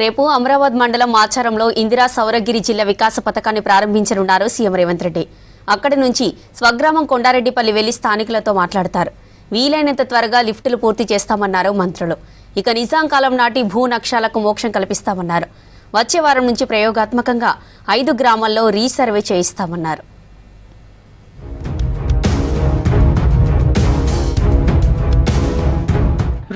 రేపు అమరాబాద్ మండలం మాచారంలో ఇందిరా సౌరగిరి జిల్లా వికాస పథకాన్ని ప్రారంభించనున్నారు సీఎం రేవంత్ రెడ్డి. అక్కడి నుంచి స్వగ్రామం కొండారెడ్డిపల్లి వెళ్లి స్థానికులతో మాట్లాడతారు. వీలైనంత త్వరగా లిఫ్టులు పూర్తి చేస్తామన్నారు మంత్రులు. ఇక నిజాం కాలం నాటి భూ నక్షాలకు మోక్షం కల్పిస్తామన్నారు. వచ్చే వారం నుంచి ప్రయోగాత్మకంగా 5 గ్రామాల్లో రీసర్వే చేయిస్తామన్నారు.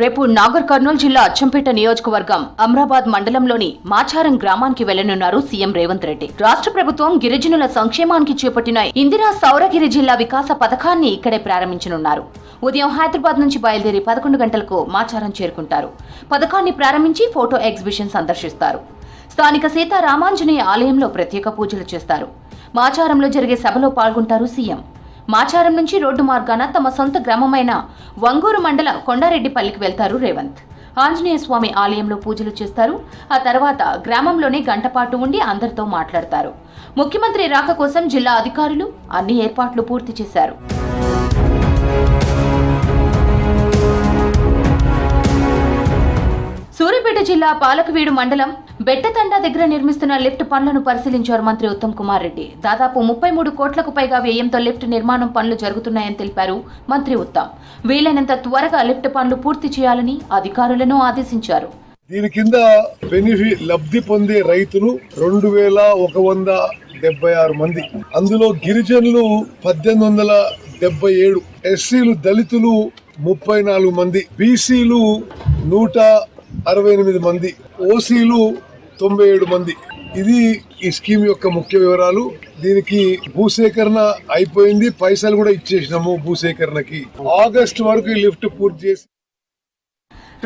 రేపు నాగర్ కర్నూలు జిల్లా అచ్చంపేట నియోజకవర్గం అమరాబాద్ మండలంలోని మాచారం గ్రామానికి వెళ్లనున్నారు సీఎం రేవంత్ రెడ్డి. రాష్ట్ర ప్రభుత్వం గిరిజనుల సంక్షేమానికి చేపట్టిన ఇందిరా సౌరగిరి జిల్లా వికాస పథకాన్ని ఇక్కడే ప్రారంభించనున్నారు. ఉదయం హైదరాబాద్ నుంచి బయలుదేరి 11 గంటలకు మాచారం చేరుకుంటారు. పథకాన్ని ప్రారంభించి ఫోటో ఎగ్జిబిషన్ సందర్శిస్తారు. స్థానిక సీతారామాంజనేయ ఆలయంలో ప్రత్యేక పూజలు చేస్తారు. మాచారంలో జరిగే సభలో పాల్గొంటారు సీఎం. మాచారం నుంచి రోడ్డు మార్గాన తమ సొంత గ్రామమైన వంగూరు మండల కొండారెడ్డిపల్లికి వెళ్తారు రేవంత్. ఆంజనేయ స్వామి ఆలయంలో పూజలు చేస్తారు. ఆ తర్వాత గ్రామంలోనే గంటపాటు ఉండి అందరితో మాట్లాడతారు. ముఖ్యమంత్రి రాక కోసం జిల్లా అధికారులు అన్ని ఏర్పాట్లు పూర్తి చేశారు. సూర్యాపేట జిల్లా పాలకవీడు మండలం బెట్టతండా దగ్గర నిర్మిస్తున్న లిఫ్ట్ పనులను పరిశీలించారు మంత్రి ఉత్తమ్ కుమార్ రెడ్డి. దాదాపు 33 కోట్లకు పైగా వ్యయంతో లిఫ్ట్ నిర్మాణం పనులు జరుగుతున్నాయని తెలిపారు మంత్రి ఉత్తమ్. వీలైనంత త్వరగా లిఫ్ట్ పనులు పూర్తి చేయాలని అధికారులను ఆదేశించారు. దీని కింద లబ్ధి పొందే రైతులు 2176 మంది. అందులో గిరిజనులు 1877, ఎస్సీలు దళితులు 34 మంది, బీసీలు 168 మంది, ఓసీలు 97 మంది. ఇది ఈ స్కీమ్ యొక్క ముఖ్య వివరాలు. దీనికి భూసేకరణ అయిపోయింది, పైసలు కూడా ఇచ్చేసినాము భూసేకరణకి. ఆగస్టు వరకు ఈ లిఫ్ట్ పూర్తి చేసి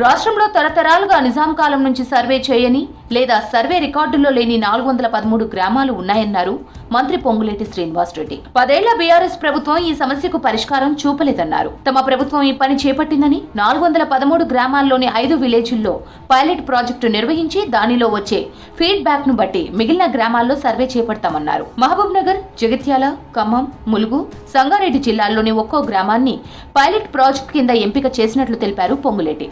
రాష్ట్రంలో తరతరాలుగా నిజాం కాలం నుంచి సర్వే చేయని లేదా సర్వే రికార్డుల్లో లేని 413 గ్రామాలు ఉన్నాయన్నారు మంత్రి పొంగులేటి శ్రీనివాసరెడ్డి. 10 ఏళ్ల బీఆర్ఎస్ ప్రభుత్వం ఈ సమస్యకు పరిష్కారం చూపలేదన్నారు. తమ ప్రభుత్వం ఈ పని చేపట్టిందని 413 గ్రామాల్లోని 5 విలేజ్ల్లో పైలట్ ప్రాజెక్టు నిర్వహించి దానిలో వచ్చే ఫీడ్ బ్యాక్ ను బట్టి మిగిలిన గ్రామాల్లో సర్వే చేపడతామన్నారు. మహబూబ్ నగర్, జగిత్యాల, ఖమ్మం, ములుగు, సంగారెడ్డి జిల్లాల్లోని ఒక్కో గ్రామాన్ని పైలట్ ప్రాజెక్టు కింద ఎంపిక చేసినట్లు తెలిపారు పొంగులేటి.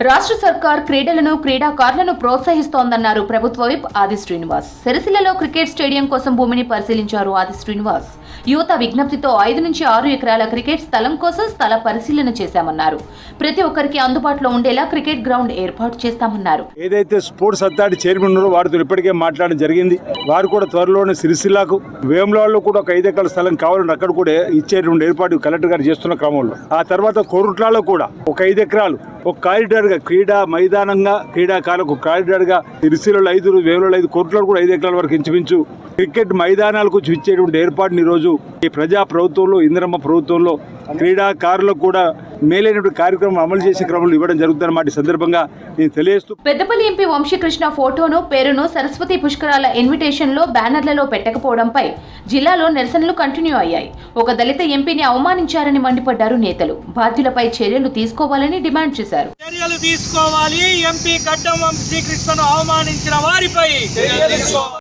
రాష్ట్ర సర్కార్ క్రీడలను, క్రీడాకారులను ప్రోత్సహిస్తోందన్నారు ప్రభుత్వ విప్ ఆది శ్రీనివాస్. సిరిసిల్లలో క్రికెట్ స్టేడియం కోసం భూమిని పరిశీలించారు ఆది శ్రీనివాస్. యువత విజ్ఞప్తితో 5 నుంచి 6 ఎకరాల క్రికెట్ స్థలం కోసం స్థల పరిశీలన చేశామన్నారు. ప్రతి ఒక్కరికి అందుబాటులో ఉండేలా క్రికెట్ గ్రౌండ్ ఏర్పాటు చేస్తామన్నారు. ఏదైతే స్పోర్ట్స్ అథారిటీ చైర్మన్ ఉన్నారో వారితో ఇప్పటికే మాట్లాడడం జరిగింది. వారు కూడా త్వరలోనే సిరిసిల్లకు, వేములవాడలో కూడా ఒక 5 ఎకరాల స్థలం కావాలని అక్కడ కూడా ఇచ్చేటువంటి ఏర్పాటు కలెక్టర్ గారు చేస్తున్న క్రమంలో, ఆ తర్వాత కోరుట్లలో కూడా ఒక 5 ఎకరాలు ఒక కారిడార్ గా క్రీడా మైదానంగా, క్రీడాకారులకు కారిడార్ గా సిరిసిల్లలో 5, వేములలో 5, కోరుట్లలో కూడా 5 ఎకరాల వరకు ఇంచుమించు క్రికెట్ మైదానాలకు ఇచ్చేటువంటి ఏర్పాటుని ఈరోజు ఈ ప్రజా ప్రభుత్వంలో, ఇందిరమ్మ ప్రభుత్వంలో క్రీడాకారులకు కూడా మేలైనటువంటి కార్యక్రమం అమలు చేసే క్రమంలో ఇవ్వడం జరుగుతుందన్నమాట. ఈ సందర్భంగా నేను తెలియజేస్తూ, పెద్దపల్లి ఎంపీ వంశీకృష్ణ ఫోటోను, పేరును సరస్వతి పుష్కరాల ఇన్విటేషన్ లో బ్యానర్లలో పెట్టకపోవడంపై జిల్లాలో నిరసనలు కంటిన్యూ అయ్యాయి. ఒక దళిత ఎంపీని అవమానించారని మండిపడ్డారు నేతలు. బాధ్యులపై చర్యలు తీసుకోవాలని డిమాండ్ చేశారు. చర్యలు తీసుకోవాలి. ఎంపీ గడ్డం వంశీకృష్ణను అవమానించిన వారిపై